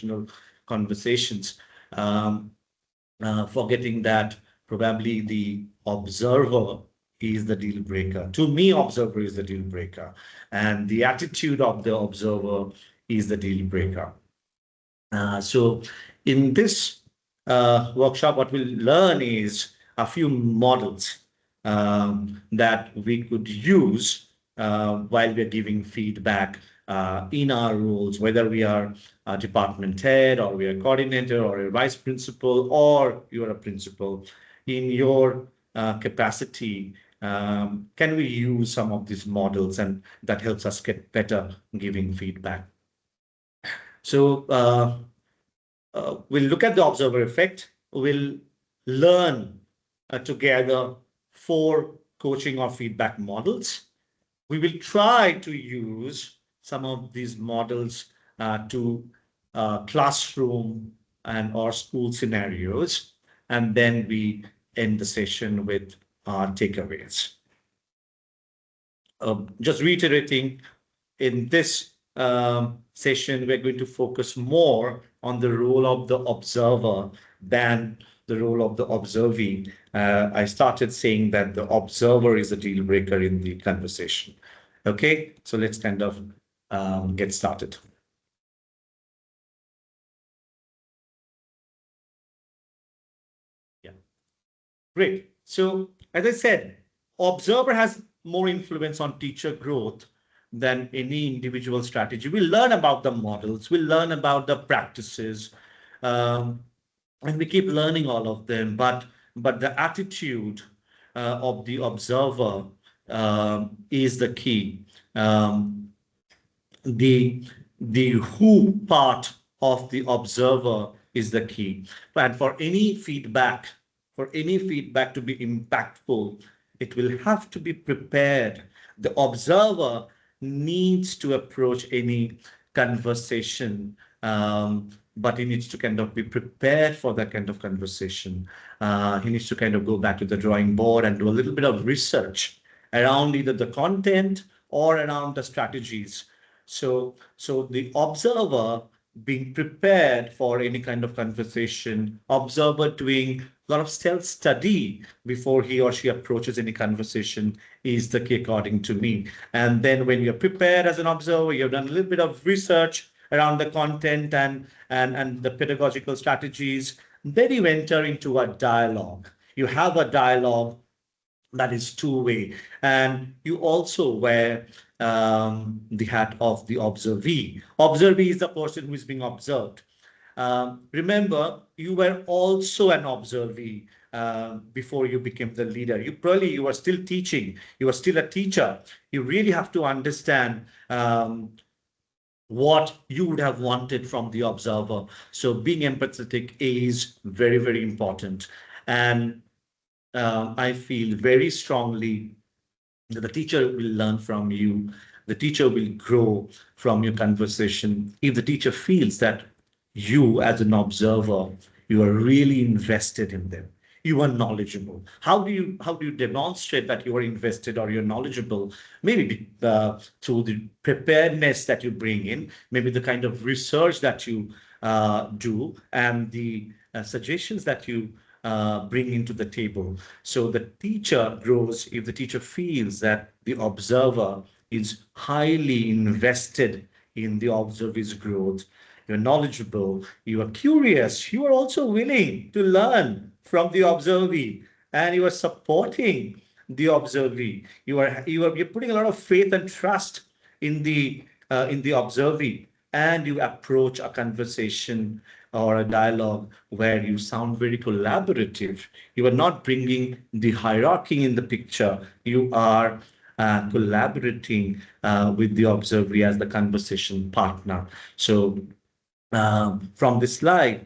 conversational conversations, forgetting that probably the observer is the deal breaker. To me, observer is the deal breaker, and the attitude of the observer is the deal breaker. So in this workshop, what we'll learn is a few models that we could use while we're giving feedback in our roles, whether we are a department head or we are a coordinator or a vice principal or you're a principal. In your capacity, can we use some of these models, and that helps us get better giving feedback. So we'll look at the observer effect. We'll learn together 4 coaching or feedback models. We will try to use some of these models to classroom and or school scenarios, and then we end the session with our takeaways. Just reiterating, in this session, we're going to focus more on the role of the observer than the role of the observee. I started saying that the observer is a deal breaker in the conversation. Okay, so let's kind of get started. Yeah, great. So as I said, observer has more influence on teacher growth than any individual strategy. We'll learn about the models, we'll learn about the practices, and we keep learning all of them. But the attitude of the observer is the key. The who part of the observer is the key. And for any feedback to be impactful, it will have to be prepared. The observer needs to approach any conversation, but he needs to kind of be prepared for that kind of conversation. He needs to kind of go back to the drawing board and do a little bit of research around either the content or around the strategies. So the observer being prepared for any kind of conversation, observer doing a lot of self-study before he or she approaches any conversation is the key, according to me. And then when you're prepared as an observer, you've done a little bit of research around the content and the pedagogical strategies, then you enter into a dialogue. You have a dialogue that is two-way, and you also wear the hat of the observee. Observee is the person who is being observed. Remember, you were also an observee before you became the leader. You were still teaching. You were still a teacher. You really have to understand what you would have wanted from the observer. So being empathetic is very, very important. And I feel very strongly that the teacher will learn from you. The teacher will grow from your conversation. If the teacher feels that you, as an observer, you are really invested in them, you are knowledgeable. How do you demonstrate that you are invested or you're knowledgeable? Maybe through the preparedness that you bring in, maybe the kind of research that you do, and the suggestions that you bring into the table. So the teacher grows if the teacher feels that the observer is highly invested in the observer's growth. You're knowledgeable, you are curious, you are also willing to learn from the observee, and you are supporting the observee. You're putting a lot of faith and trust in the observee, and you approach a conversation or a dialogue where you sound very collaborative. You are not bringing the hierarchy in the picture. You are collaborating with the observer as the conversation partner. So from this slide,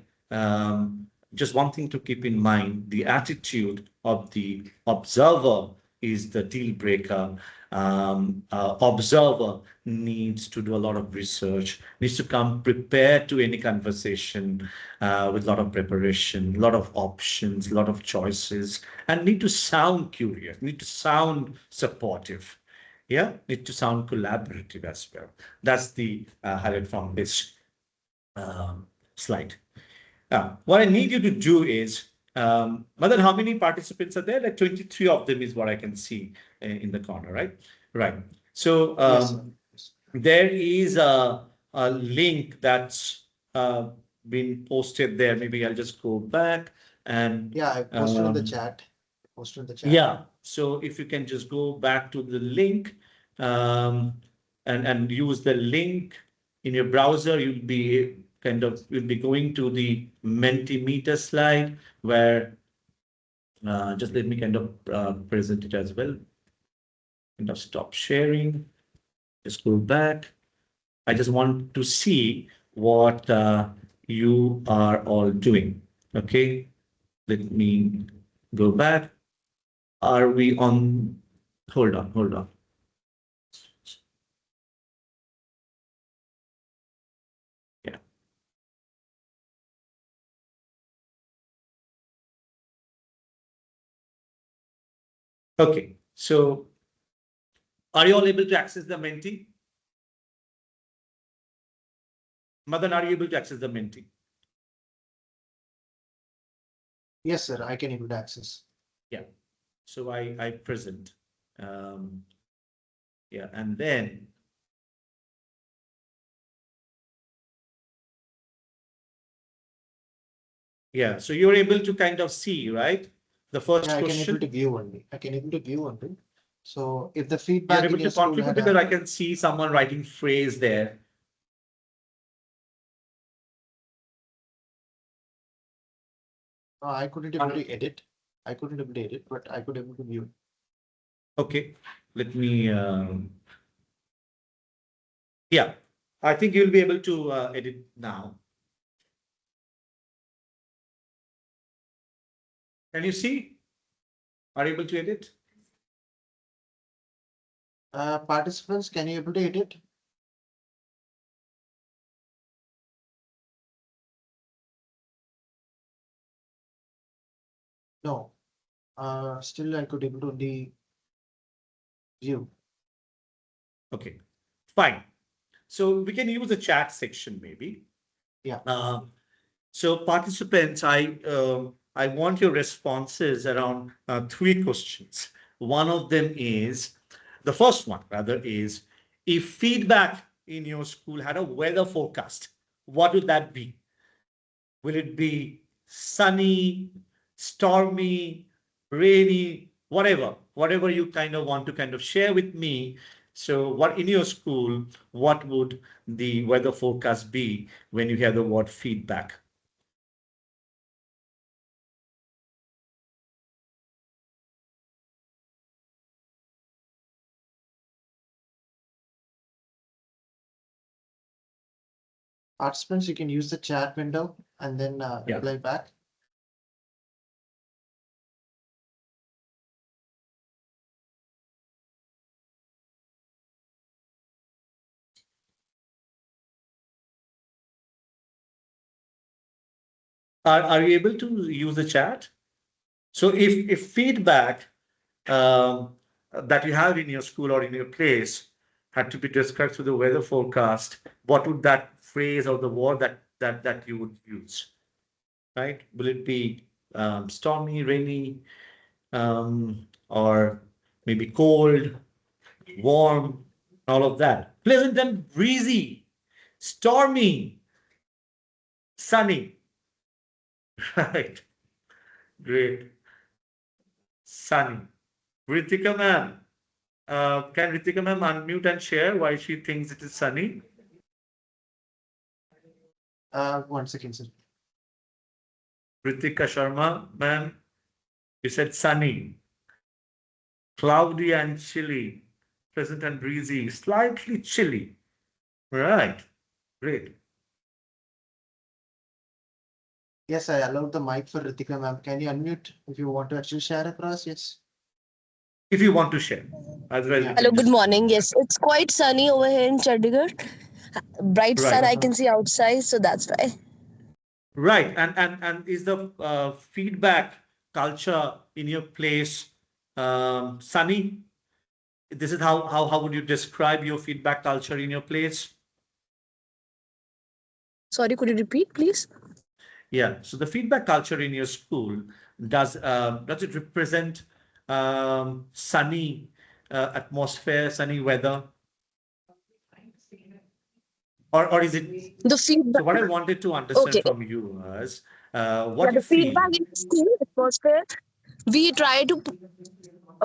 just one thing to keep in mind, the attitude of the observer is the deal breaker. Observer needs to do a lot of research, needs to come prepared to any conversation with a lot of preparation, a lot of options, a lot of choices, and need to sound curious, need to sound supportive. Yeah, need to sound collaborative as well. That's the highlight from this slide. What I need you to do is, Madan, how many participants are there? Like 23 of them is what I can see in the corner, right? Right. So Yes, sir. there is a link that's been posted there. Maybe I'll just go back and Yeah, I posted in the chat. Posted in the chat. yeah. So if you can just go back to the link um, and use the link in your browser, you'll be going to the Mentimeter slide where just let me kind of present it as well. Kind of stop sharing. Just go back. I just want to see what you are all doing. Okay. Let me go back. Are we on? Hold on, hold on. Yeah. Okay. So are you all able to access the Menti? Madan, are you able to access the Menti? Yes, sir. I can able to access. Yeah. So I present. Yeah, and then yeah, so you're able to kind of see, right? The first Yeah, I can able question. to view only. I can able to view only. So if the You're feedback able in to your school contribute had because a, I can see someone writing phrase there. I couldn't able to edit. I couldn't able to edit, but I could able to view. Okay, let me. Yeah, I think you'll be able to edit now. Can you see? Are you able to edit? Participants, can you able to edit? No. Still I could able to only view. Okay, fine. So we can use the chat section maybe. Yeah. So participants, I want your responses around three questions. One of them is, the first one rather is, if feedback in your school had a weather forecast, what would that be? Will it be sunny, stormy, rainy, whatever you kind of want to kind of share with me. So what in your school, what would the weather forecast be when you hear the word feedback? Participants, you can use the chat window and then Yeah. reply back. Are you able to use the chat? So if feedback that you have in your school or in your place had to be described through the weather forecast, what would that phrase or the word that you would use? Right? Will it be stormy, rainy, or maybe cold, warm, all of that? Pleasant and breezy, stormy, sunny. Right. Great. Sunny. Ritika ma'am. Can Ritika ma'am unmute and share why she thinks it is sunny? 1 second, sir. Ritika Sharma, ma'am, you said sunny, cloudy and chilly, pleasant and breezy, slightly chilly. Right, great. Yes, I allowed the mic for Ritika ma'am. Can you unmute if you want to actually share across? Yes. If you want to share, otherwise we Yeah. Hello, can good just morning. Yes, it's quite sunny over here in Chandigarh. Bright sun right, I can see outside, so that's why. right. And is the feedback culture in your place sunny? This is how would you describe your feedback culture in your place? Sorry, could you repeat, please? Yeah. So the feedback culture in your school, does it represent sunny atmosphere, sunny weather, or is it? The So feedback. what I wanted to understand Okay. from you was Yeah, what you the feel. feedback in school atmosphere. We try to,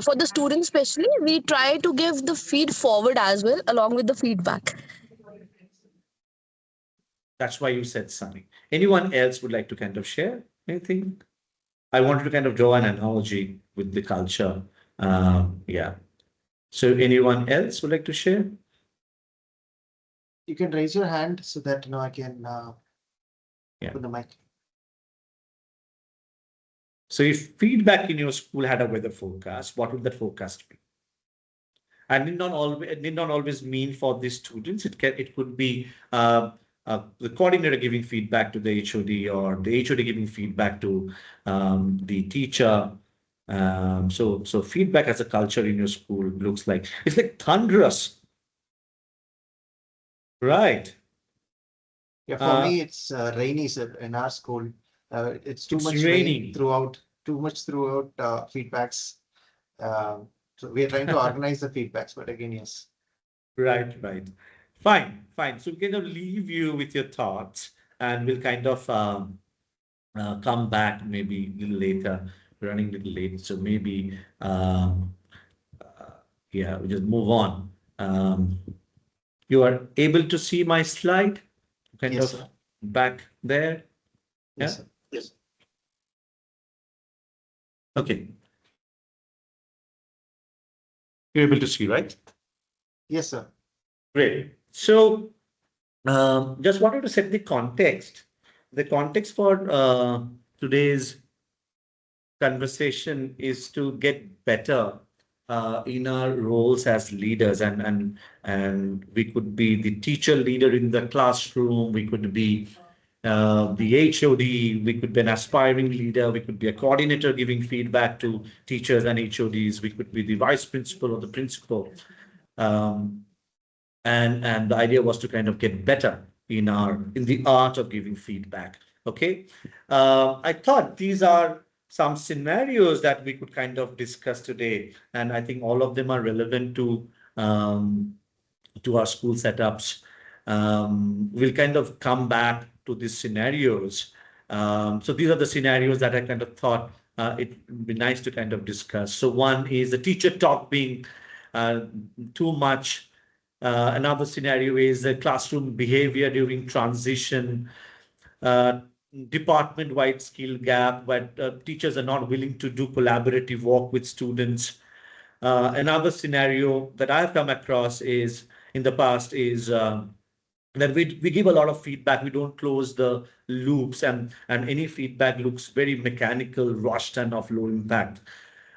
for the students especially, we try to give the feed forward as well along with the feedback. That's why you said sunny. Anyone else would like to kind of share anything? I wanted to kind of draw an analogy with the culture. Yeah. So anyone else would like to share? You can raise your hand so that I can Yeah. open the mic. So if feedback in your school had a weather forecast, what would that forecast be? And it need not always mean for the students. It could be the coordinator giving feedback to the HOD, or the HOD giving feedback to the teacher. So feedback as a culture in your school looks like it's like thunderous, right? Yeah, for Uh, me, it's rainy, sir, in our school. It's too it's much rain raining, throughout, feedbacks. Uh, so we are trying to organize the feedbacks, but again, yes. right, right. Fine, fine. So we kind of leave you with your thoughts, and we'll kind of come back maybe a little later. We're running a little late, so maybe uh, yeah, we just move on. You are able to see my slide, kind Yes, of sir. back there. Yes, Yeah. sir. Okay. You're able to see, right? Yes, sir. Great. So just wanted to set the context. The context for today's conversation is to get better in our roles as leaders, and we could be the teacher leader in the classroom, we could be the HOD, we could be an aspiring leader, we could be a coordinator giving feedback to teachers and HODs, we could be the vice principal or the principal. Um, and the idea was to kind of get better in the art of giving feedback. Okay. I thought these are some scenarios that we could kind of discuss today, and I think all of them are relevant um, to our school setups. We'll kind of come back to these scenarios. So these are the scenarios that I kind of thought it would be nice to kind of discuss. So one is the teacher talk being uh, too much. Another scenario is the classroom behavior during transition, uh, department-wide skill gap, where teachers are not willing to do collaborative work with students. Another scenario that I've come across is in the past is that we give a lot of feedback. We don't close the loops, and any feedback looks very mechanical, rushed, and of low impact.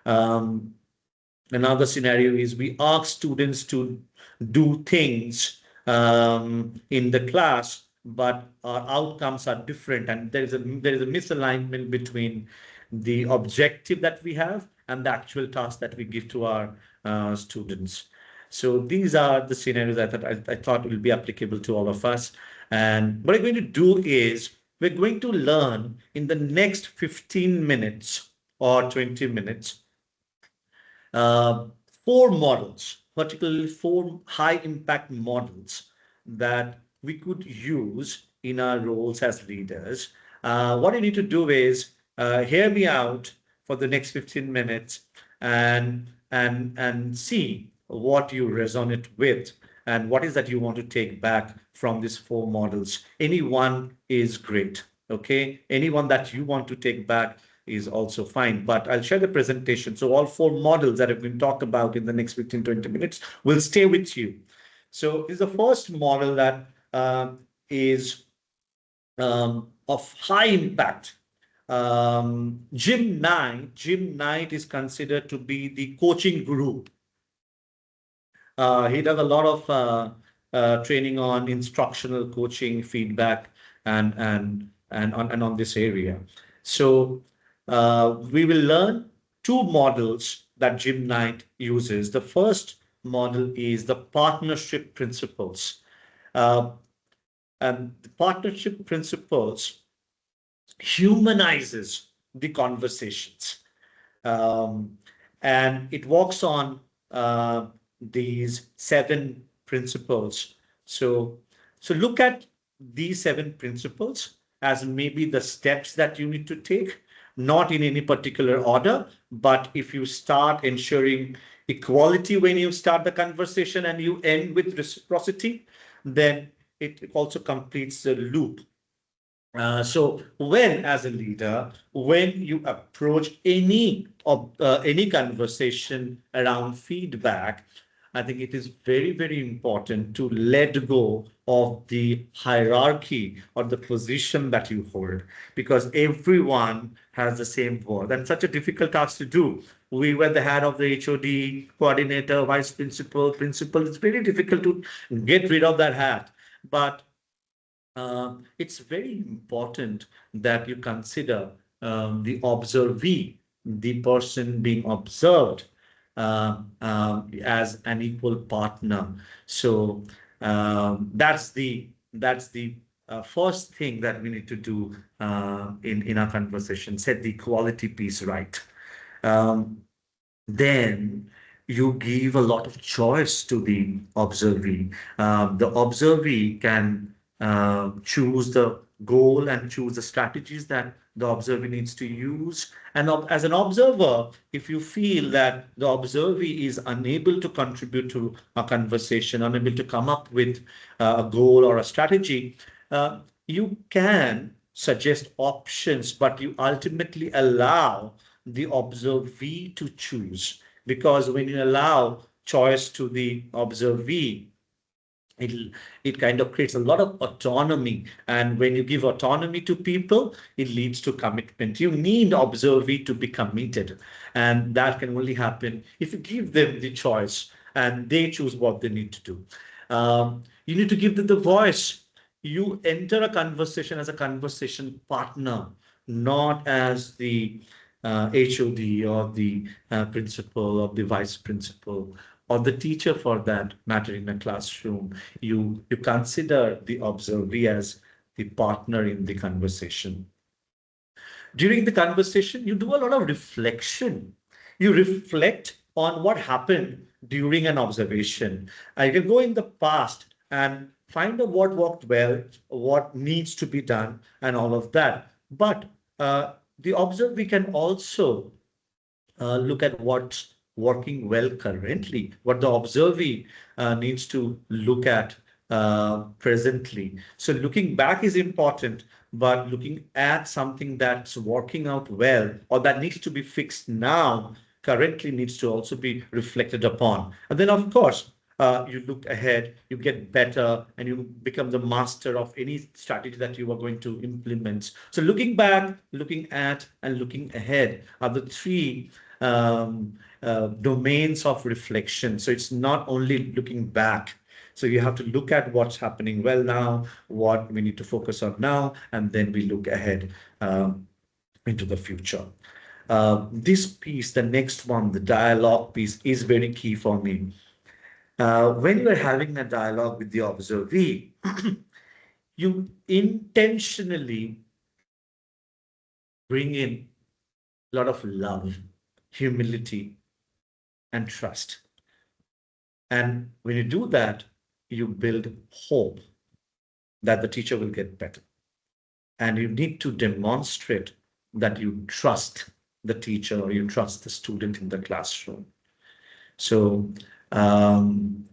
Um, Another scenario is we ask students to do things in the class, but our outcomes are different, and there is a misalignment between the objective that we have and the actual task that we give to our students. So these are the scenarios I thought will be applicable to all of us. And what we're going to do is we're going to learn in the next 15 minutes or 20 minutes uh, four models, particularly four high impact models that we could use in our roles as leaders. What you need to do is hear me out for the next 15 minutes and see what you resonate with and what is that you want to take back from these four models. Any one is great. Okay. Anyone that you want to take back is also fine. But I'll share the presentation. So all four models that have been talked about in the next 15-20 minutes will stay with you. So this is the first model that is of high impact. Jim Knight is considered to be the coaching guru. He does a lot of training on instructional coaching, feedback, and on this area. So we will learn two models that Jim Knight uses. The first model is the partnership principles. Uh, And the partnership principles humanizes the conversations. Um, and it works on these seven principles. So, so look at these seven principles as maybe the steps that you need to take, not in any particular order, but if you start ensuring equality when you start the conversation and you end with reciprocity, then it also completes the loop. So when, as a leader, when you approach any conversation around feedback, I think it is very, very important to let go of the hierarchy or the position that you hold, because everyone has the same word. And such a difficult task to do. We were the head of the HOD, coordinator, vice principal, principal. It's very difficult to get rid of that hat. But it's very important that you consider the observee, the person being observed, as an equal partner. So that's the first thing that we need to do in our conversation. Set the equality piece right. Um, then you give a lot of choice to the observee. The observee can choose the goal and choose the strategies that the observer needs to use. And as an observer, if you feel that the observee is unable to contribute to a conversation, unable to come up with a goal or a strategy, you can suggest options, but you ultimately allow the observee to choose. Because when you allow choice to the observee, it it kind of creates a lot of autonomy. And when you give autonomy to people, it leads to commitment. You need observee to be committed. And that can only happen if you give them the choice and they choose what they need to do. You need to give them the voice. You enter a conversation as a conversation partner, not as the HOD or the principal or the vice principal or the teacher for that matter in a classroom. You consider the observee as the partner in the conversation. During the conversation, you do a lot of reflection. You reflect on what happened during an observation. I can go in the past and find out what worked well, what needs to be done, and all of that. But the observer, we can also look at what's working well currently, what the observee needs to look at presently. So looking back is important, but looking at something that's working out well or that needs to be fixed now currently needs to also be reflected upon. And then, of course, you look ahead, you get better, and you become the master of any strategy that you are going to implement. So looking back, looking at, and looking ahead are the three domains of reflection. So it's not only looking back. So you have to look at what's happening well now, what we need to focus on now, and then we look ahead into the future. This piece, the next one, the dialogue piece, is very key for me. When you are having a dialogue with the observee, you intentionally bring in a lot of love, humility, and trust. And when you do that, you build hope that the teacher will get better. And you need to demonstrate that you trust the teacher or you trust the student in the classroom. So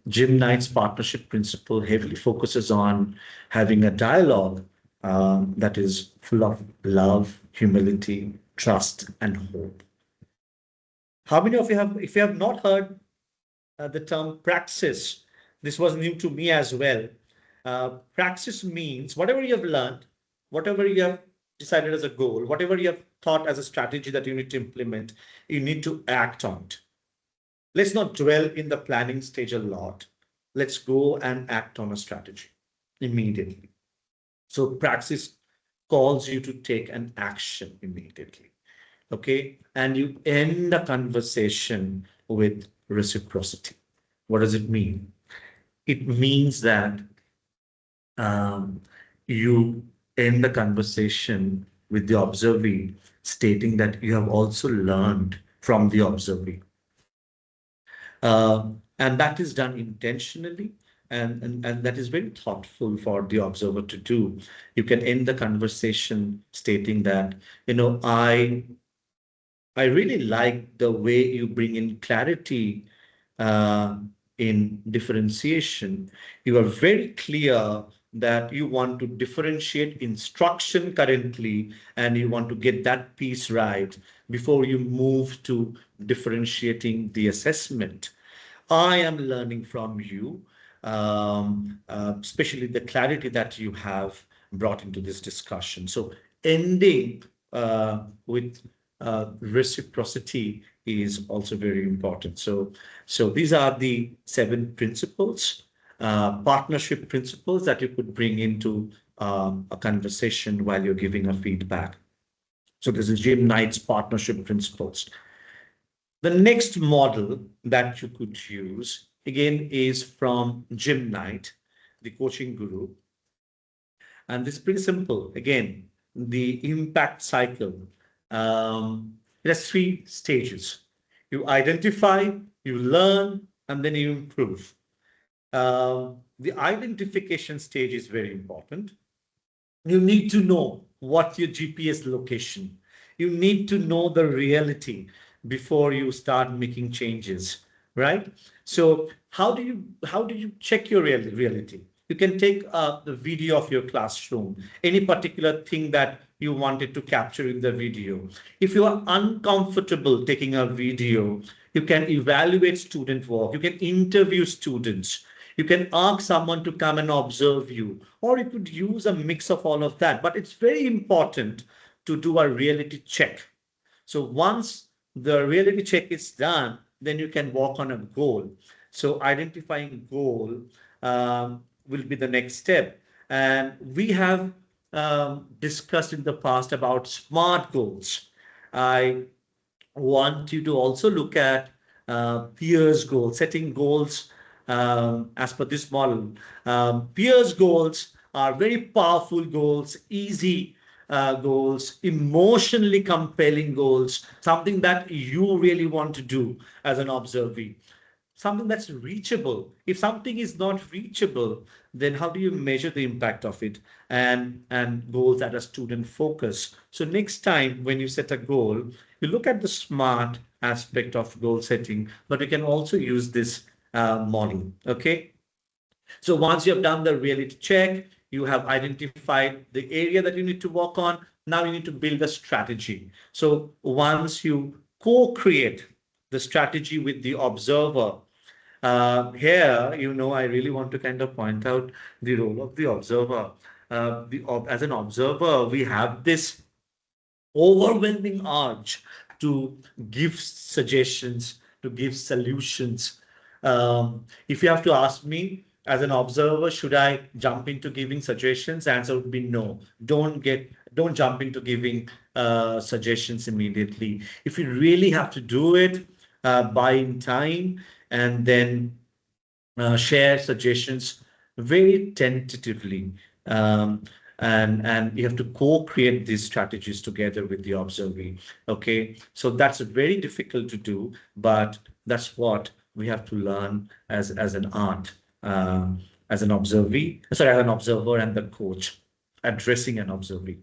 Jim Knight's partnership principle heavily focuses on having a dialogue that is full of love, humility, trust, and hope. How many of you have, if you have not heard the term praxis, this was new to me as well. Praxis means whatever you have learned, whatever you have decided as a goal, whatever you have thought as a strategy that you need to implement, you need to act on it. Let's not dwell in the planning stage a lot. Let's go and act on a strategy immediately. So praxis calls you to take an action immediately. Okay. And you end the conversation with reciprocity. What does it mean? It means that you end the conversation with the observee stating that you have also learned from the observee. And that is done intentionally, and that is very thoughtful for the observer to do. You can end the conversation stating that, I really like the way you bring in clarity uh, in differentiation. You are very clear that you want to differentiate instruction currently, and you want to get that piece right before you move to differentiating the assessment. I am learning from you, especially the clarity that you have brought into this discussion. So, ending with reciprocity is also very important. So these are the 7 principles, partnership principles that you could bring into a conversation while you're giving a feedback. So this is Jim Knight's partnership principles. The next model that you could use again is from Jim Knight, the coaching guru. And this is pretty simple. Again, the impact cycle. It has 3 stages. You identify, you learn, and then you improve. The identification stage is very important. You need to know what your GPS location. You need to know the reality before you start making changes, right? So how do you check your reality? You can take the video of your classroom, any particular thing that you wanted to capture in the video. If you are uncomfortable taking a video, you can evaluate student work. You can interview students. You can ask someone to come and observe you, or you could use a mix of all of that. But it's very important to do a reality check. So once the reality check is done, then you can work on a goal. So identifying goal will be the next step. And we have discussed in the past about SMART goals. I want you to also look at peers goals, setting goals as per this model. Peers goals are very powerful goals, easy goals, emotionally compelling goals, something that you really want to do as an observee, something that's reachable. If something is not reachable, then how do you measure the impact of it? And goals that are student focused. So next time when you set a goal, you look at the SMART aspect of goal setting, but you can also use this model. Okay. So once you have done the reality check, you have identified the area that you need to work on. Now you need to build a strategy. So once you co-create the strategy with the observer, here, I really want to kind of point out the role of the observer. As an observer, we have this overwhelming urge to give suggestions, to give solutions. If you have to ask me as an observer, should I jump into giving suggestions? The answer would be no. Don't jump into giving suggestions immediately. If you really have to do it, buy in time and then share suggestions very tentatively. Um, and you have to co-create these strategies together with the observee. Okay, so that's very difficult to do, but that's what we have to learn as an art, as an observee, sorry, as an observer and the coach addressing an observee.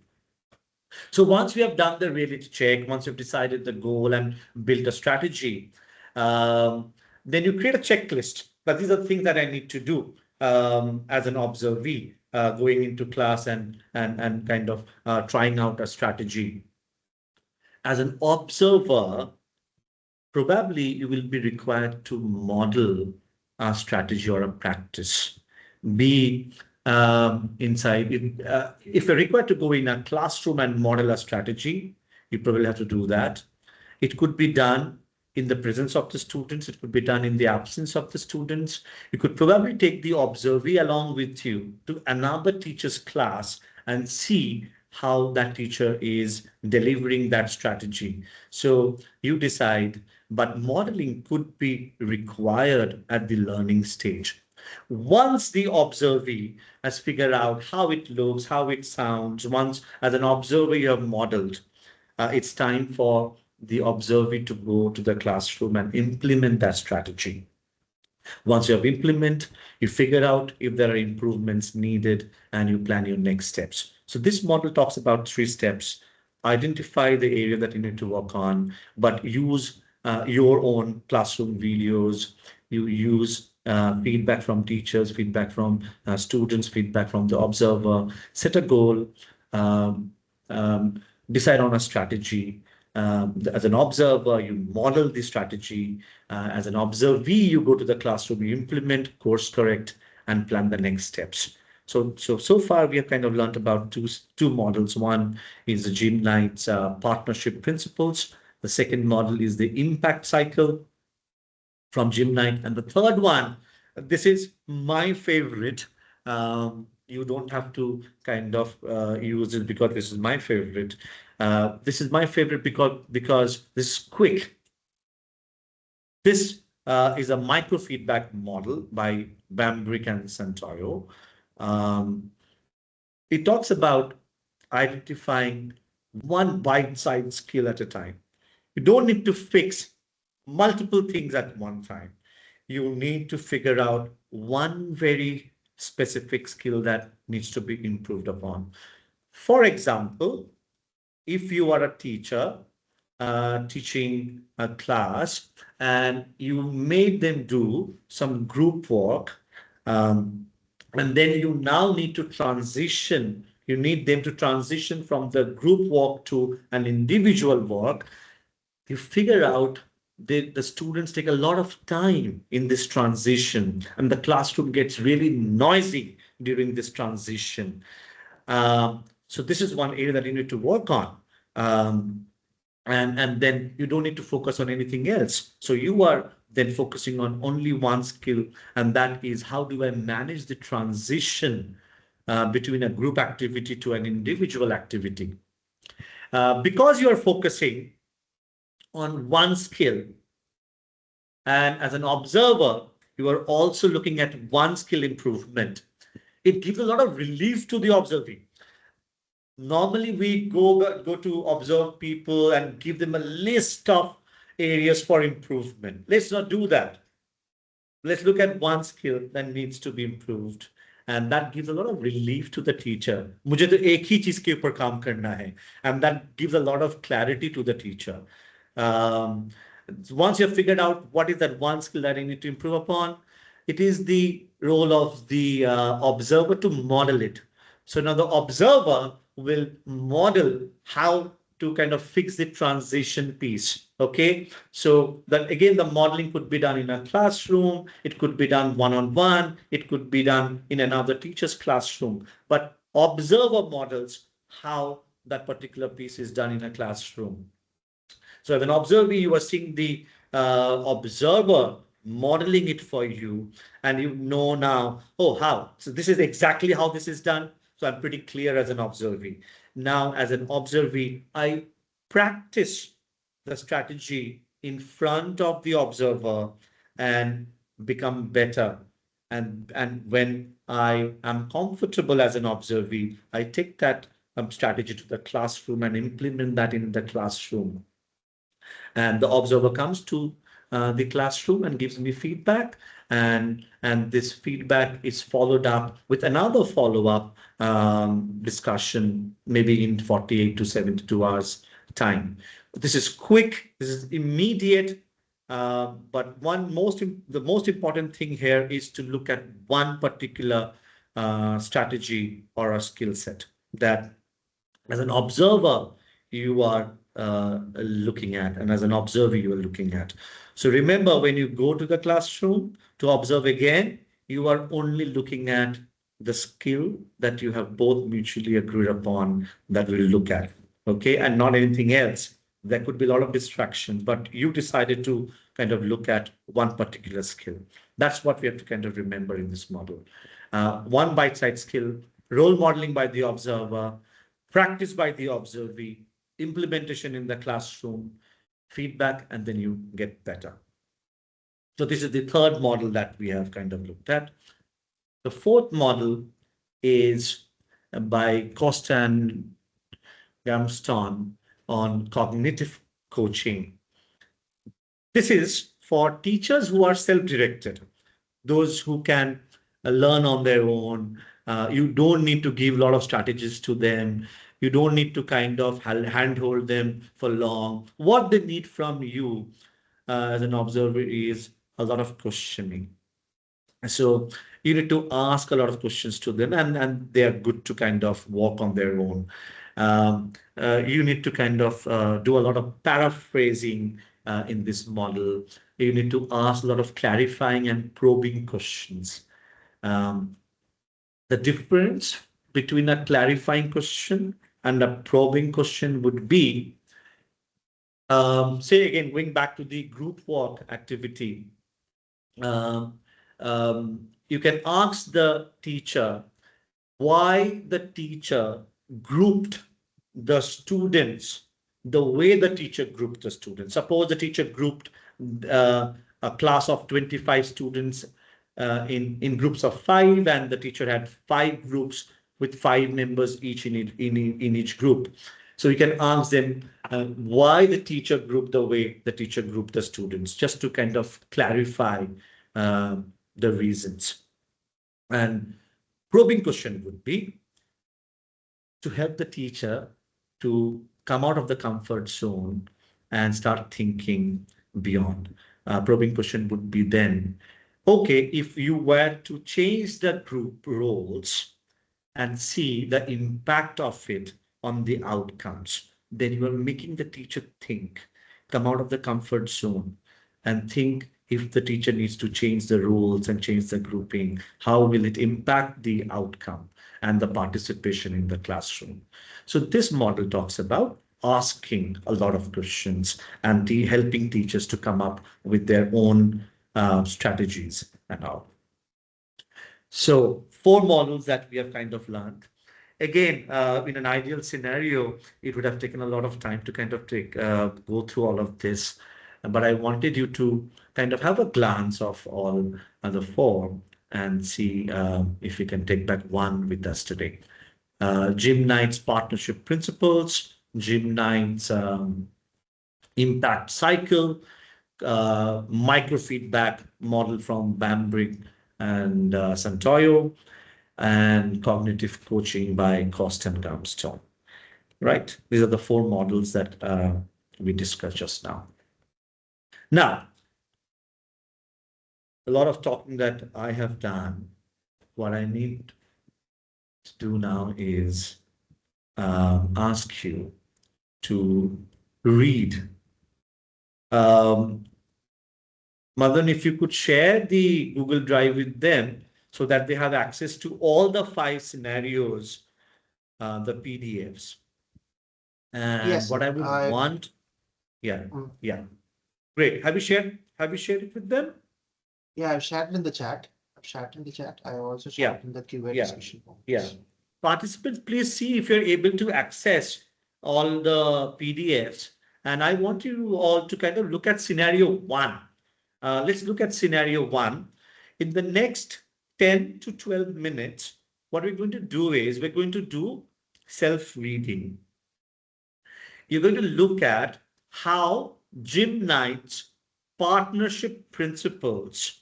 So once we have done the reality check, once you've decided the goal and built a strategy, then you create a checklist. But these are the things that I need to do as an observee going into class and kind of trying out a strategy. As an observer, probably you will be required to model a strategy or a practice. Be inside. If you're required to go in a classroom and model a strategy, you probably have to do that. It could be done in the presence of the students. It could be done in the absence of the students. You could probably take the observee along with you to another teacher's class and see how that teacher is delivering that strategy. So you decide, but modeling could be required at the learning stage. Once the observee has figured out how it looks, how it sounds, once as an observer you have modeled, it's time for the observee to go to the classroom and implement that strategy. Once you have implemented, you figure out if there are improvements needed and you plan your next steps. So this model talks about 3 steps. Identify the area that you need to work on, but use your own classroom videos. You use feedback from teachers, feedback from students, feedback from the observer. Set a goal, um, um, decide on a strategy. As an observer, you model the strategy. As an observee, you go to the classroom, you implement, course correct, and plan the next steps. So far we have kind of learned about two models. One is the Jim Knight's partnership principles. The second model is the impact cycle from Jim Knight, and the third one, this is my favorite. You don't have to kind of use it because this is my favorite. This is my favorite because this is quick. This is a microfeedback model by Bambrick and Santoro. Um, it talks about identifying one bite-sized skill at a time. You don't need to fix multiple things at one time. You need to figure out one very specific skill that needs to be improved upon. For example, if you are a teacher teaching a class and you made them do some group work, um, and then you now need to transition, you need them to transition from the group work to an individual work. You figure out the students take a lot of time in this transition, and the classroom gets really noisy during this transition. So this is one area that you need to work on. Um, and then you don't need to focus on anything else. So you are then focusing on only one skill, and that is how do I manage the transition between a group activity to an individual activity. Because you are focusing on one skill, and as an observer, you are also looking at one skill improvement. It gives a lot of relief to the observing. Normally, we go to observe people and give them a list of areas for improvement. Let's not do that. Let's look at one skill that needs to be improved. And that gives a lot of relief to the teacher. मुझे तो एक ही चीज के ऊपर काम करना है. And that gives a lot of clarity to the teacher. Um, Once you've figured out what is that one skill that you need to improve upon, it is the role of the observer to model it. So now the observer will model how to kind of fix the transition piece. Okay. So that again, the modeling could be done in a classroom. It could be done one-on-one. It could be done in another teacher's classroom. But observer models how that particular piece is done in a classroom. So as an observer, you are seeing the observer modeling it for you, and you know now, oh, how? So this is exactly how this is done. So I'm pretty clear as an observer. Now, as an observer, I practice the strategy in front of the observer and become better. And when I am comfortable as an observer, I take that strategy to the classroom and implement that in the classroom. And the observer comes to the classroom and gives me feedback, and this feedback is followed up with another follow-up discussion, maybe in 48 to 72 hours time. This is quick, this is immediate, but the most important thing here is to look at one particular strategy or a skill set that as an observer you are looking at, and as an observer you are looking at. So remember, when you go to the classroom to observe again, you are only looking at the skill that you have both mutually agreed upon that we'll look at, okay, and not anything else. There could be a lot of distractions, but you decided to kind of look at one particular skill. That's what we have to kind of remember in this model. One bite-sized skill, role modeling by the observer, practice by the observee, implementation in the classroom, feedback, and then you get better. So this is the third model that we have kind of looked at. The fourth model is by Costa and Gamston on cognitive coaching. This is for teachers who are self-directed, those who can learn on their own. You don't need to give a lot of strategies to them. You don't need to kind of handhold them for long. What they need from you as an observer is a lot of questioning. So you need to ask a lot of questions to them, and they are good to kind of walk on their own. You need to kind of do a lot of paraphrasing in this model. You need to ask a lot of clarifying and probing questions. Um, the difference between a clarifying question and a probing question would be, say again, going back to the group work activity. Um, you can ask the teacher why the teacher grouped the students the way the teacher grouped the students. Suppose the teacher grouped a class of 25 students in groups of five, and the teacher had five groups with five members each in each group. So you can ask them why the teacher grouped the way the teacher grouped the students, just to kind of clarify uh, the reasons. And probing question would be to help the teacher to come out of the comfort zone and start thinking beyond. Probing question would be then, okay, if you were to change the group roles and see the impact of it on the outcomes, then you are making the teacher think, come out of the comfort zone and think if the teacher needs to change the rules and change the grouping, how will it impact the outcome and the participation in the classroom? So this model talks about asking a lot of questions and helping teachers to come up with their own strategies and all. So four models that we have kind of learned. Again, in an ideal scenario, it would have taken a lot of time to kind of go through all of this. But I wanted you to kind of have a glance of all the four and see if we can take back one with us today. Jim Knight's partnership principles, Jim Knight's impact cycle, microfeedback model from Bambrick and Santoyo, and cognitive coaching by Cost and Armstrong. Right? These are the four models that we discussed just now. Now, a lot of talking that I have done. What I need to do now is ask you to read. Madan, if you could share the Google Drive with them so that they have access to all the five scenarios, the PDFs. And Yes, what I would I want, yeah, mm, yeah, great. Have you shared it with them? yeah, I've shared it in the chat. I've shared it in the chat. I also shared Yeah, it in the Q&A yeah, discussion yeah. box. Participants, please see if you're able to access all the PDFs. And I want you all to kind of look at scenario one. Let's look at scenario one. In the next 10 to 12 minutes, what we're going to do is we're going to do self-reading. You're going to look at how Jim Knight's partnership principles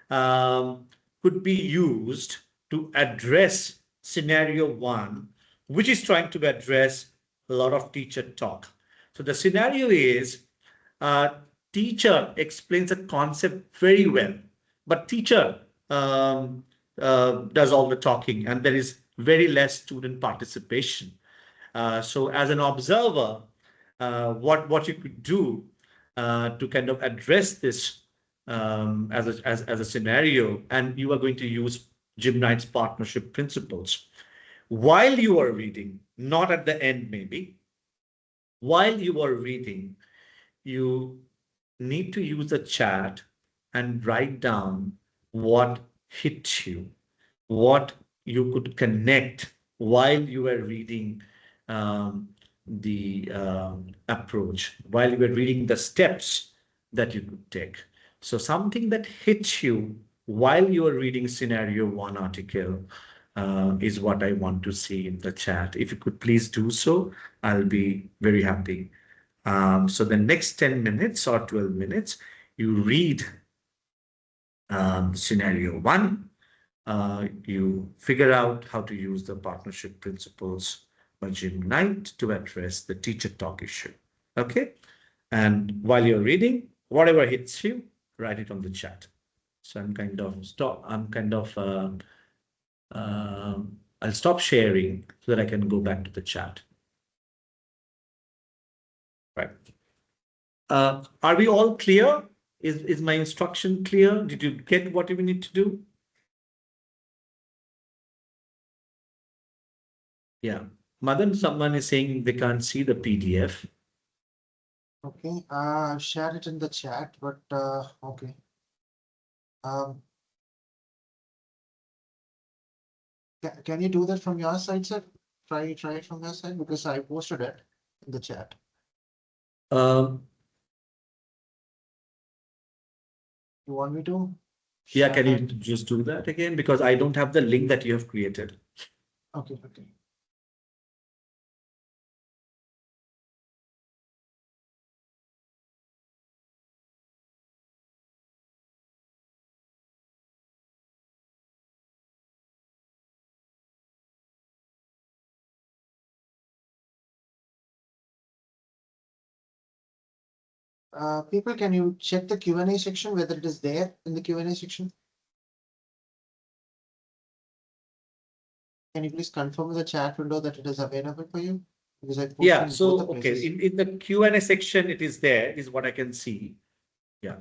could be used to address scenario one, which is trying to address a lot of teacher talk. So the scenario is teacher explains a concept very well, but teacher um, does all the talking, and there is very less student participation. So as an observer, what you could do to kind of address this as a scenario, and you are going to use Jim Knight's partnership principles. While you are reading, not at the end maybe, while you are reading, you need to use the chat and write down what hit you, what you could connect while you were reading the approach, while you were reading the steps that you could take. So something that hits you while you are reading scenario one article is what I want to see in the chat. If you could please do so, I'll be very happy. So the next 10 minutes or 12 minutes, you read scenario one, you figure out how to use the partnership principles by Jim Knight to address the teacher talk issue. Okay. And while you're reading, whatever hits you, write it on the chat. So I'll stop sharing so that I can go back to the chat. Right. Are we all clear? Is my instruction clear? Did you get what you need to do? Yeah. Madan, someone is saying they can't see the PDF. Okay, I've shared it in the chat, but okay. Um, can you do that from your side, sir? Try it from your side because I posted it in the chat. Um, You want me to? yeah, share can you that? just do that again? Because I don't have the link that you have created. Okay, okay. People, can you check the Q&A section whether it is there in the Q&A section? Can you please confirm in the chat window that it is available for you? Because I posted Yeah, in both so the okay, places. in the Q&A section, it is there, is what I can see. Yeah.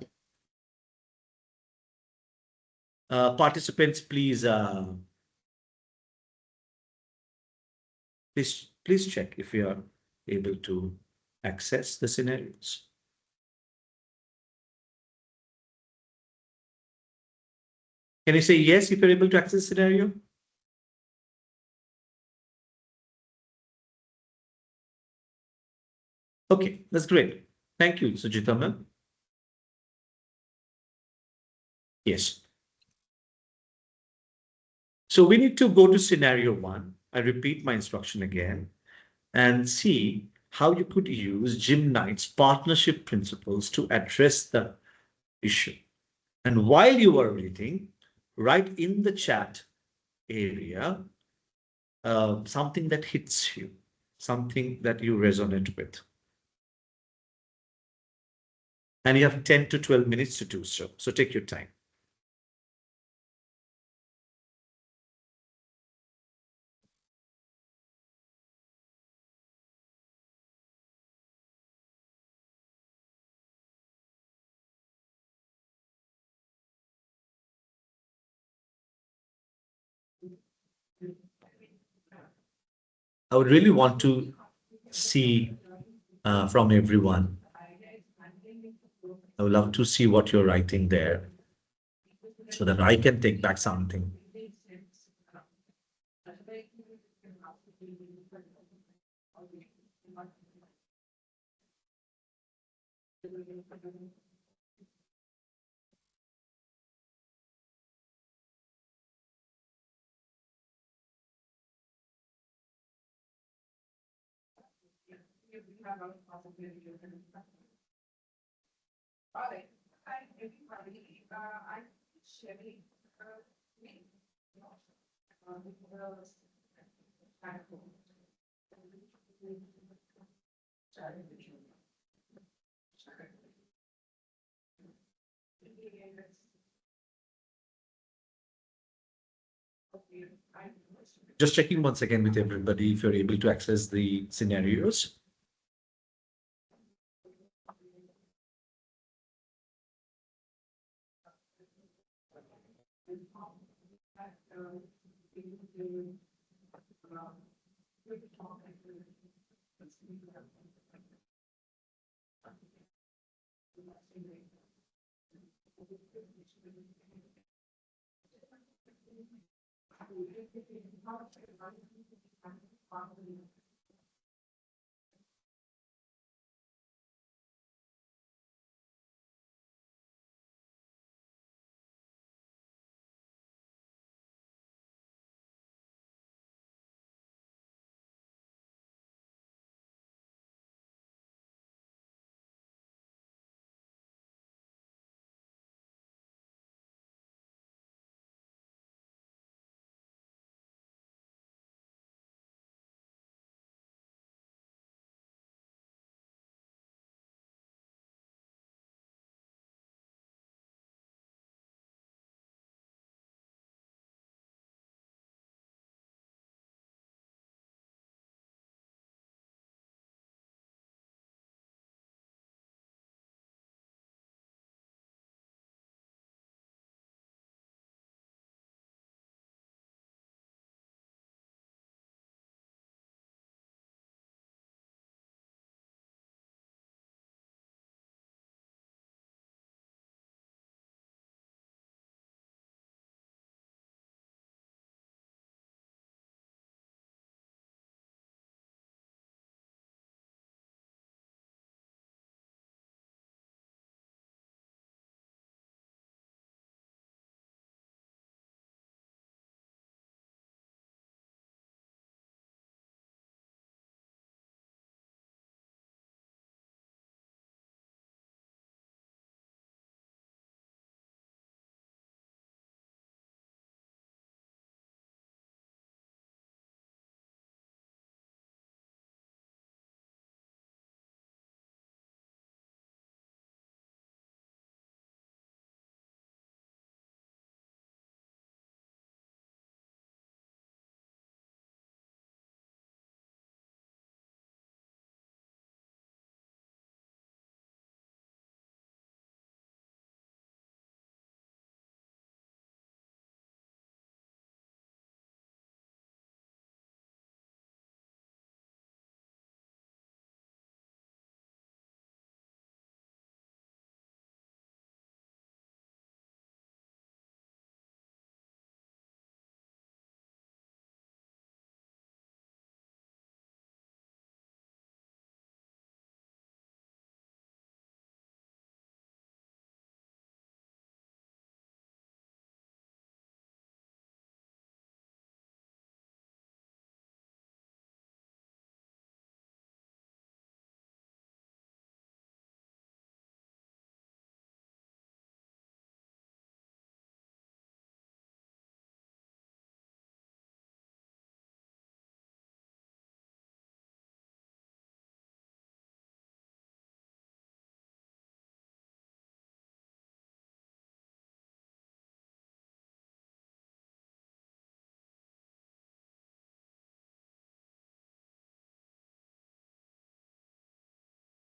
Participants, please please check if you are able to access the scenarios. Can you say yes if you're able to access the scenario? Okay, that's great. Thank you, Sujita ma'am. Yes. So we need to go to scenario one. I repeat my instruction again and see how you could use Jim Knight's partnership principles to address the issue. And while you are reading, write in the chat area something that hits you, something that you resonate with. And you have 10 to 12 minutes to do so. So take your time. I would really want to see from everyone. I would love to see what you're writing there so that I can take back something. Just checking once again with everybody if you're able to access the scenarios.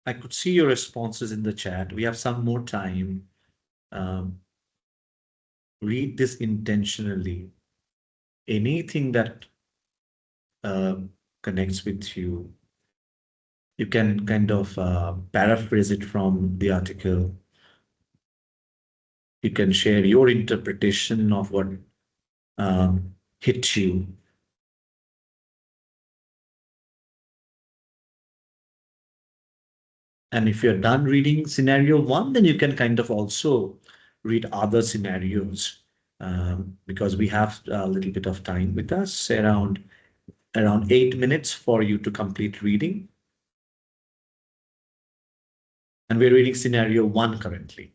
I could see your responses in the chat. We have some more time. Um, Read this intentionally. Anything that uh, connects with you, you can kind of paraphrase it from the article. You can share your interpretation of what hit you. And if you're done reading scenario one, then you can kind of also read other scenarios, because we have a little bit of time with us, around 8 minutes for you to complete reading. And we're reading scenario one currently.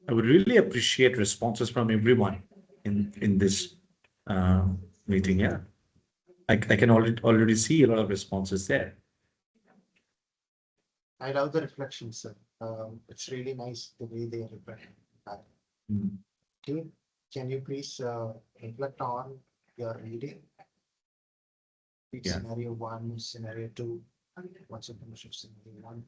I would really appreciate responses from everyone in this uh, meeting. Yeah, I can already see a lot of responses there. I love the reflections, sir. It's really nice the way they reflect. Mm. Team, can you please reflect on your reading? Read Yeah. scenario one, scenario two. What's your finish of scenario one?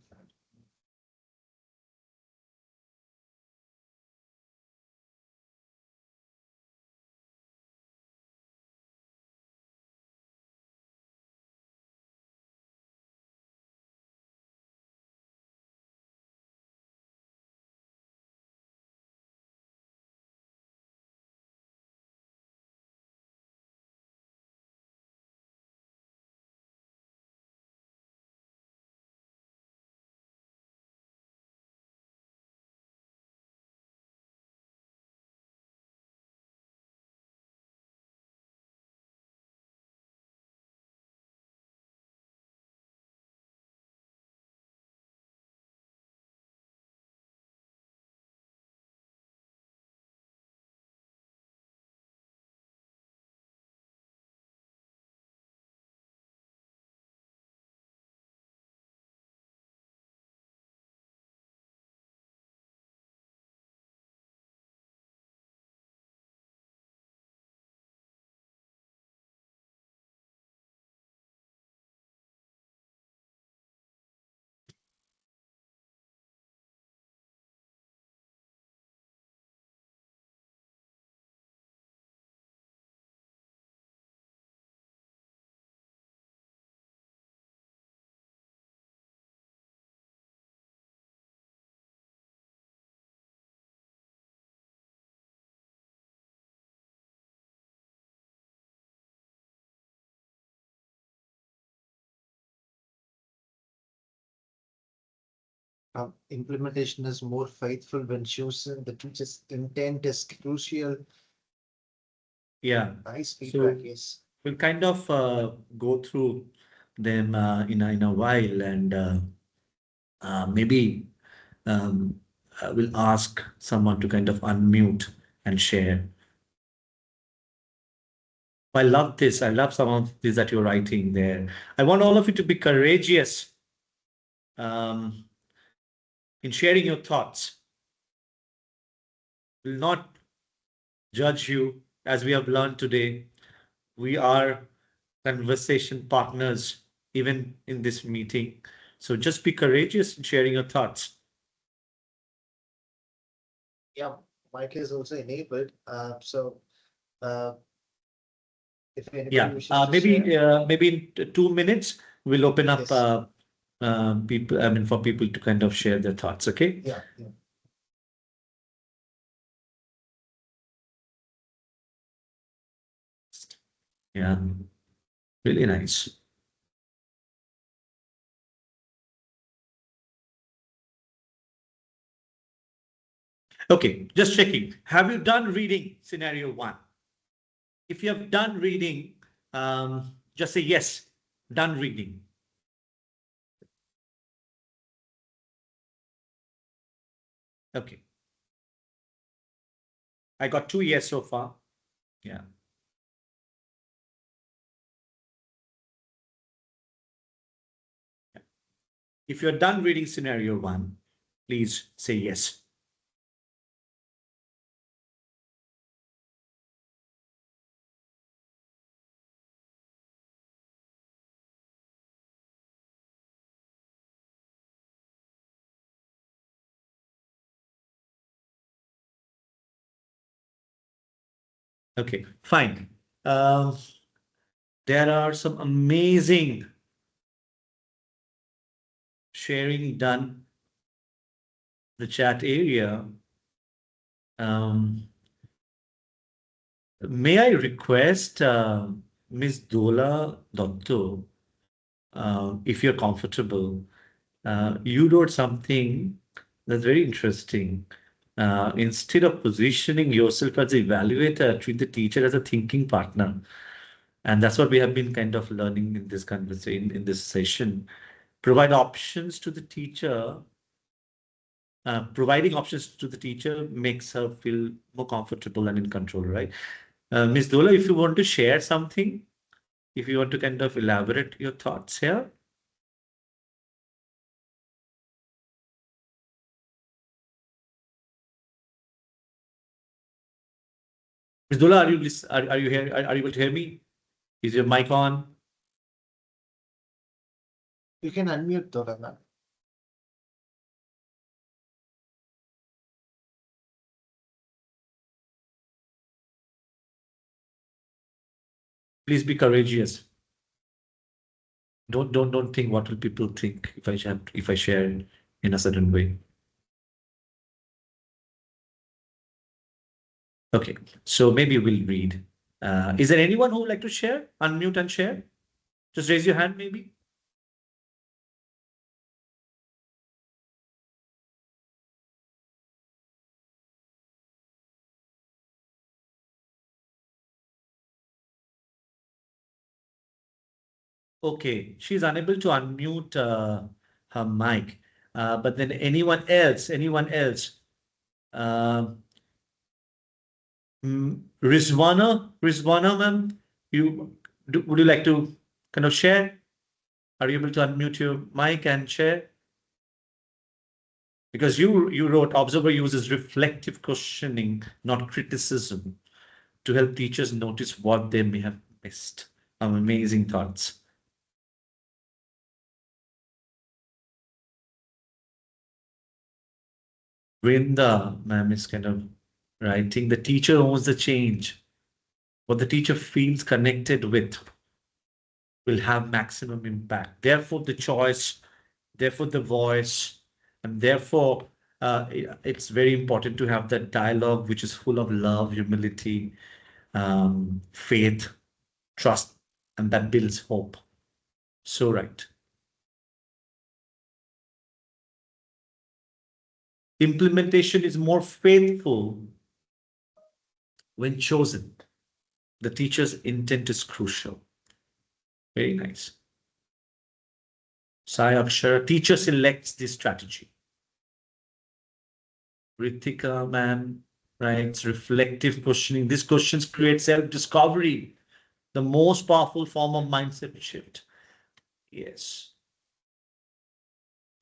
Implementation is more faithful when chosen. The teacher's intent is crucial. Yeah. Nice So feedback, yes. we'll kind of go through them in a while, and maybe we'll ask someone to kind of unmute and share. I love this. I love some of this that you're writing there. I want all of you to be courageous um, in sharing your thoughts. Will not judge you, as we have learned today. We are conversation partners, even in this meeting. So just be courageous in sharing your thoughts. Yeah, mic is also enabled. Uh, if anybody Yeah, wishes to share, maybe in 2 minutes we'll open up yes, people. I mean, for people to kind of share their thoughts. Okay. yeah, yeah. Yeah, really nice. Okay, just checking. Have you done reading scenario one? If you have done reading, just say yes, done reading. Okay, I got 2 yes so far. Yeah. If you're done reading scenario one, please say yes. Okay, fine. Um, there are some amazing sharing done the chat area. Um, may I request Ms. Dola Dotto, if you're comfortable, you wrote something that's very interesting. Instead of positioning yourself as an evaluator, treat the teacher as a thinking partner. And that's what we have been kind of learning in this conversation, in this session. Provide options to the teacher. Providing options to the teacher makes her feel more comfortable and in control, right? Ms. Dola, if you want to share something, if you want to kind of elaborate your thoughts here. Ms. Dola, are you here? Are you able to hear me? Is your mic on? You can unmute Dora, ma'am. Please be courageous. Don't think what will people think if I share in a certain way. Okay, so maybe we'll read. Is there anyone who would like to share? Unmute and share. Just raise your hand, maybe. Okay, she's unable to unmute her mic. But then anyone else? Anyone else? Uh, Rizwana, ma'am, would you like to kind of share? Are you able to unmute your mic and share? Because you wrote observer uses reflective questioning, not criticism, to help teachers notice what they may have missed. Amazing thoughts. Vrinda, ma'am, is kind of writing the teacher owns the change. What the teacher feels connected with will have maximum impact. Therefore, the choice, therefore, the voice, and therefore, it's very important to have that dialogue which is full of love, humility, faith, trust, and that builds hope. So right. Implementation is more faithful when chosen. The teacher's intent is crucial. Very nice. Sai Akshara, teacher selects this strategy. Ritika, ma'am, writes reflective questioning. These questions create self-discovery, the most powerful form of mindset shift. Yes.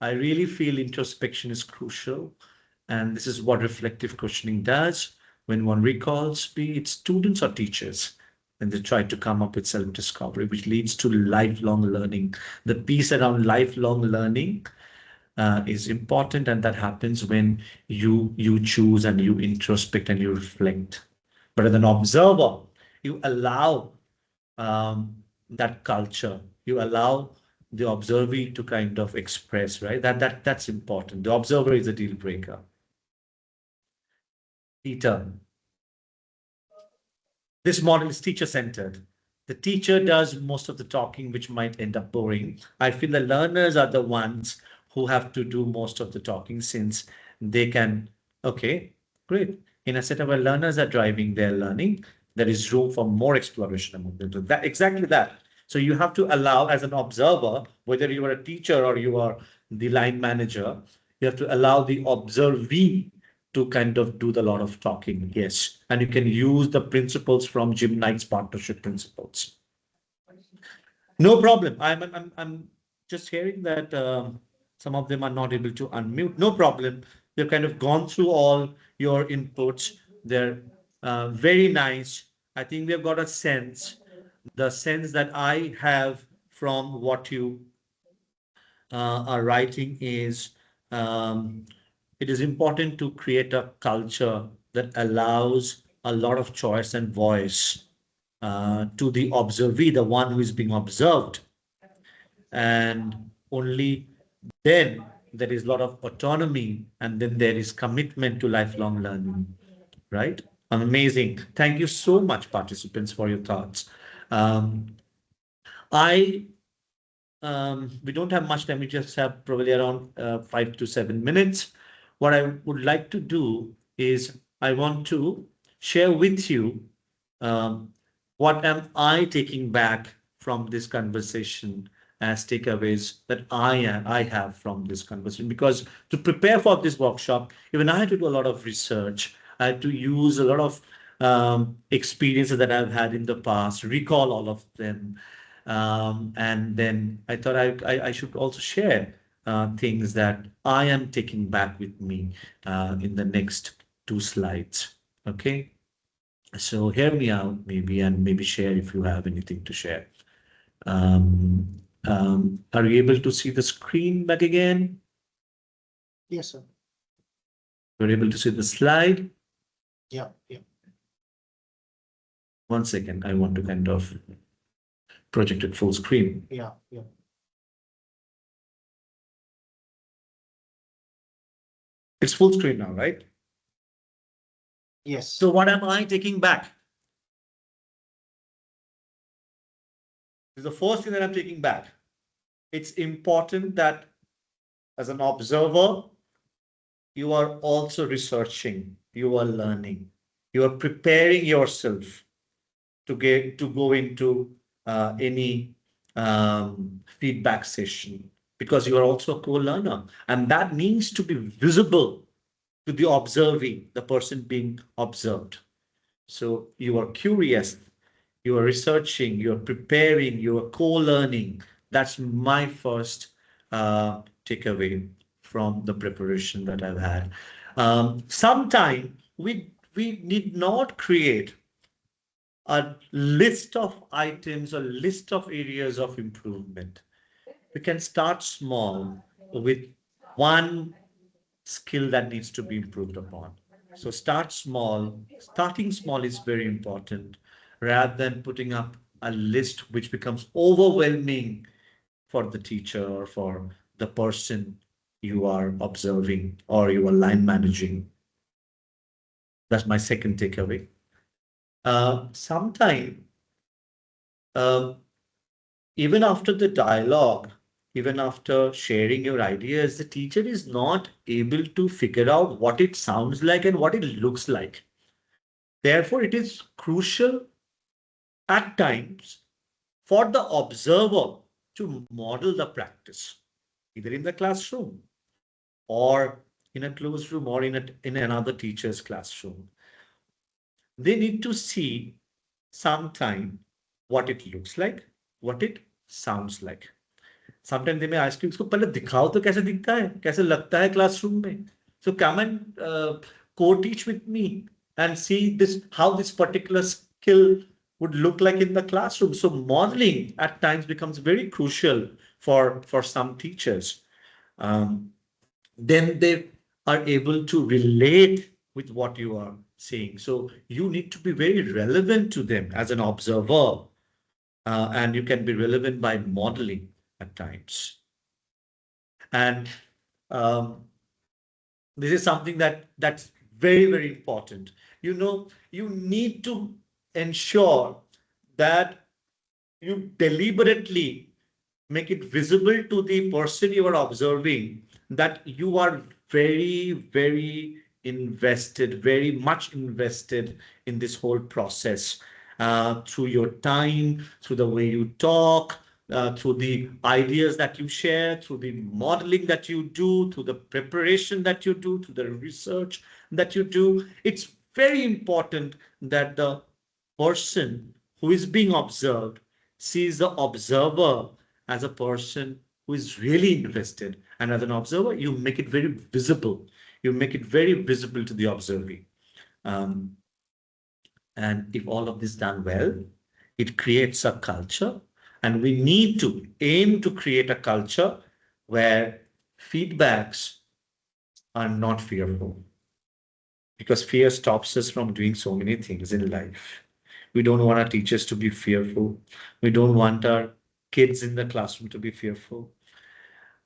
I really feel introspection is crucial. And this is what reflective questioning does when one recalls, be it students or teachers, when they try to come up with self-discovery, which leads to lifelong learning. The piece around lifelong learning is important, and that happens when you choose and you introspect and you reflect. But as an observer, you allow that culture. You allow the observee to kind of express, right? That's important. The observer is a deal breaker. Peter, this model is teacher-centered. The teacher does most of the talking, which might end up boring. I feel the learners are the ones who have to do most of the talking since they can, okay. Great. In a setting where learners are driving their learning, there is room for more exploration among them. So that exactly that. So you have to allow, as an observer, whether you are a teacher or you are the line manager, you have to allow the observee to kind of do the lot of talking. Yes, and you can use the principles from Jim Knight's partnership principles. No problem. I'm just hearing that some of them are not able to unmute. No problem. You've kind of gone through all your inputs. They're very nice. I think we have got a sense, the sense that I have from what you are writing is um, it is important to create a culture that allows a lot of choice and voice to the observee, the one who is being observed, and only then there is a lot of autonomy, and then there is commitment to lifelong learning, right? Amazing. Thank you so much, participants, for your thoughts. I we don't have much time. We just have probably around 5 to 7 minutes. What I would like to do is I want to share with you um, what am I taking back from this conversation as takeaways that I have from this conversation. Because to prepare for this workshop, even I had to do a lot of research. I had to use a lot of experiences that I've had in the past, recall all of them, and then I thought I should also share things that I am taking back with me in the next 2 slides. Okay. So hear me out, maybe, and maybe share if you have anything to share. Are you able to see the screen back again? Yes, sir. You're able to see the slide? Yeah, yeah. 1 second, I want to kind of project it full screen. Yeah, yeah. It's full screen now, right? Yes. So what am I taking back? Is the first thing that I'm taking back. It's important that as an observer, you are also researching, you are learning, you are preparing yourself to go into any feedback session, because you are also a co-learner, and that needs to be visible to the observing, the person being observed. So you are curious, you are researching, you are preparing, you are co-learning. That's my first takeaway from the preparation that I've had. Sometime we need not create a list of items, a list of areas of improvement. We can start small with one skill that needs to be improved upon. So start small. Starting small is very important rather than putting up a list which becomes overwhelming for the teacher or for the person you are observing or you are line managing. That's my second takeaway. Sometime, uh, even after the dialogue, even after sharing your ideas, the teacher is not able to figure out what it sounds like and what it looks like. Therefore, it is crucial at times for the observer to model the practice, either in the classroom or in a closed room or in another teacher's classroom. They need to see sometime what it looks like, what it sounds like. Sometimes they may ask you, इसको पहले दिखाओ तो कैसे दिखता है, कैसे लगता है classroom में. So come and co-teach with me and see this how this particular skill would look like in the classroom. So modeling at times becomes very crucial for some teachers. Then they are able to relate with what you are saying. So you need to be very relevant to them as an observer, and you can be relevant by modeling at times. And this is something that's very important. You need to ensure that you deliberately make it visible to the person you are observing that you are very invested, very much invested in this whole process, through your time, through the way you talk, through the ideas that you share, through the modeling that you do, through the preparation that you do, through the research that you do. It's very important that the person who is being observed sees the observer as a person who is really interested. And as an observer, you make it very visible. You make it very visible to the observing. Um, and if all of this done well, it creates a culture. And we need to aim to create a culture where feedbacks are not fearful, because fear stops us from doing so many things in life. We don't want our teachers to be fearful. We don't want our kids in the classroom to be fearful.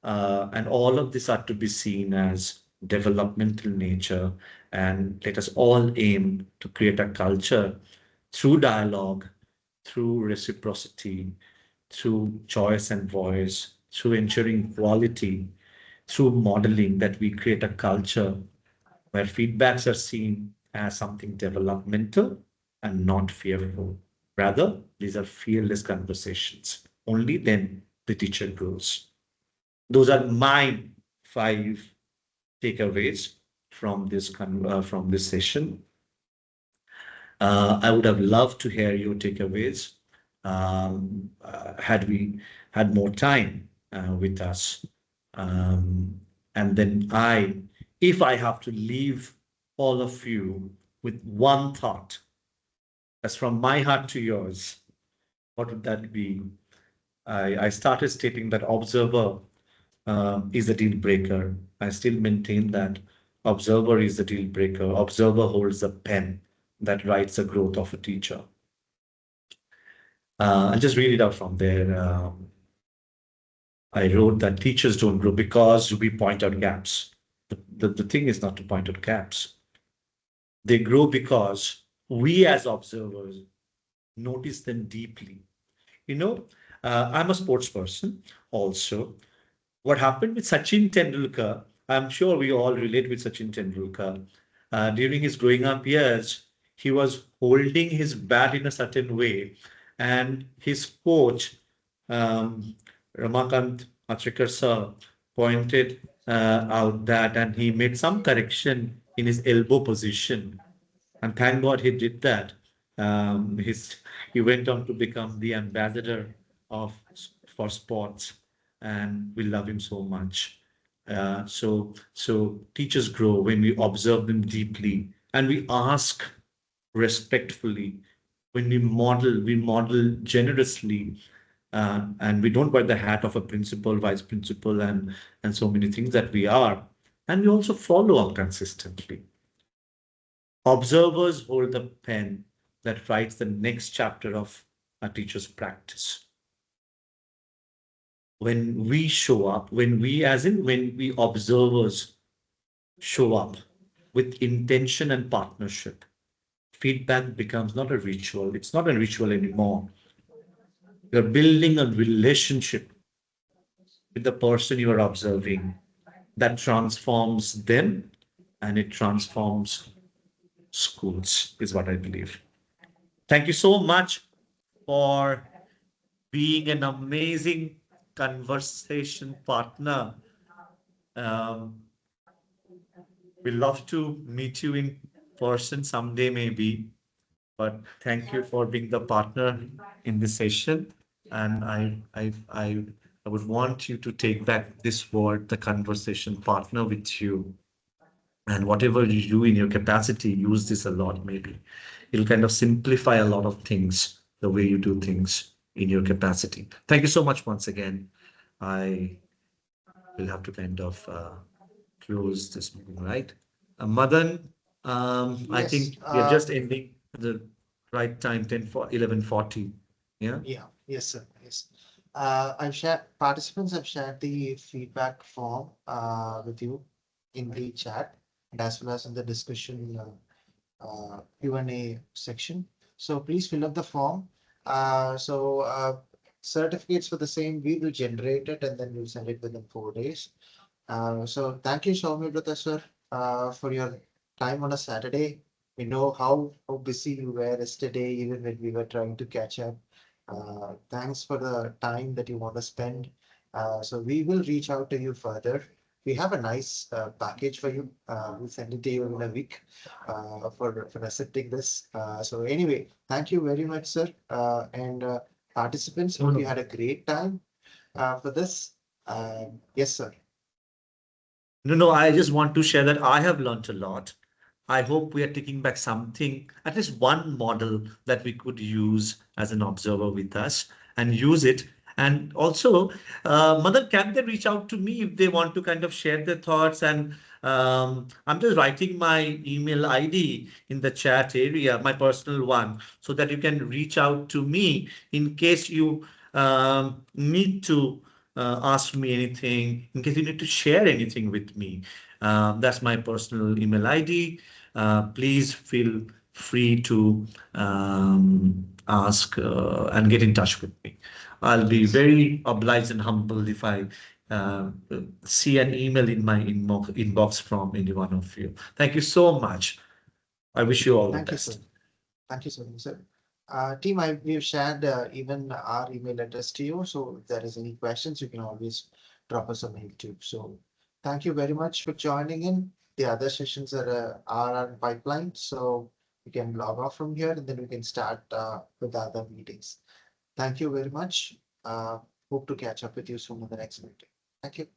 And all of this are to be seen as developmental nature. And let us all aim to create a culture through dialogue, through reciprocity, through choice and voice, through ensuring quality, through modeling, that we create a culture where feedbacks are seen as something developmental and not fearful. Rather, these are fearless conversations. Only then the teacher grows. Those are my 5 takeaways from from this session. I would have loved to hear your takeaways, had we had more time with us. And then if I have to leave all of you with one thought, that's from my heart to yours, what would that be? I started stating that observer is a deal breaker. I still maintain that observer is the deal breaker. Observer holds the pen that writes the growth of a teacher. I'll just read it out from there. I wrote that teachers don't grow because we point out gaps. The thing is not to point out gaps. They grow because we as observers notice them deeply. You know, I'm a sports person also. What happened with Sachin Tendulkar, I'm sure we all relate with Sachin Tendulkar. During his growing up years, he was holding his bat in a certain way, and his coach, um, Ramakant Achrekar sir, pointed out that, and he made some correction in his elbow position. And thank God he did that. He went on to become the ambassador of for sports, and we love him so much. So teachers grow when we observe them deeply and we ask respectfully. When we model generously, and we don't wear the hat of a principal, vice principal, and so many things that we are, and we also follow up consistently. Observers hold the pen that writes the next chapter of a teacher's practice. When we show up, when we observers show up with intention and partnership, feedback becomes not a ritual. It's not a ritual anymore. You're building a relationship with the person you are observing that transforms them, and it transforms schools, is what I believe. Thank you so much for being an amazing conversation partner. Um, we love to meet you in person someday, maybe. But thank you for being the partner in this session. And I would want you to take back this word, the conversation partner, with you. And whatever you do in your capacity, use this a lot, maybe. It'll kind of simplify a lot of things, the way you do things in your capacity. Thank you so much once again. I will have to kind of close this meeting, right? Madan, I Yes. think we are just ending the right time, 11:40. Yeah. Yeah. Yes, sir. Yes. I've shared participants have shared the feedback form with you in the chat and as well as in the discussion Q&A section. So please fill up the form. Certificates for the same, we will generate it and then we'll send it within 4 days. So thank you, Soumyabhrata sir, for your time on a Saturday. We know how busy you were yesterday, even when we were trying to catch up. Thanks for the time that you want to spend. So we will reach out to you further. We have a nice package for you. We'll send it to you in a week for accepting this. So anyway, thank you very much, sir. And participants, No, hope you no. had a great time for this. Yes, sir. No, no, I just want to share that I have learned a lot. I hope we are taking back something, at least one model that we could use as an observer with us and use it. And also, Mother, can they reach out to me if they want to kind of share their thoughts? And I'm just writing my email ID in the chat area, my personal one, so that you can reach out to me in case you need to ask me anything, in case you need to share anything with me. That's my personal email ID. Please feel free to ask and get in touch with me. I'll be Yes. very obliged and humbled if I uh, see an email in my inbox from any one of you. Thank you so much. I wish you all the Thank you, sir. best. Thank you so much, sir. Team, we've shared even our email address to you. So if there is any questions, you can always drop us a mail too. So thank you very much for joining in. The other sessions are on pipeline. So you can log off from here and then we can start with the other meetings. Thank you very much. Hope to catch up with you soon in the next meeting. Thank you.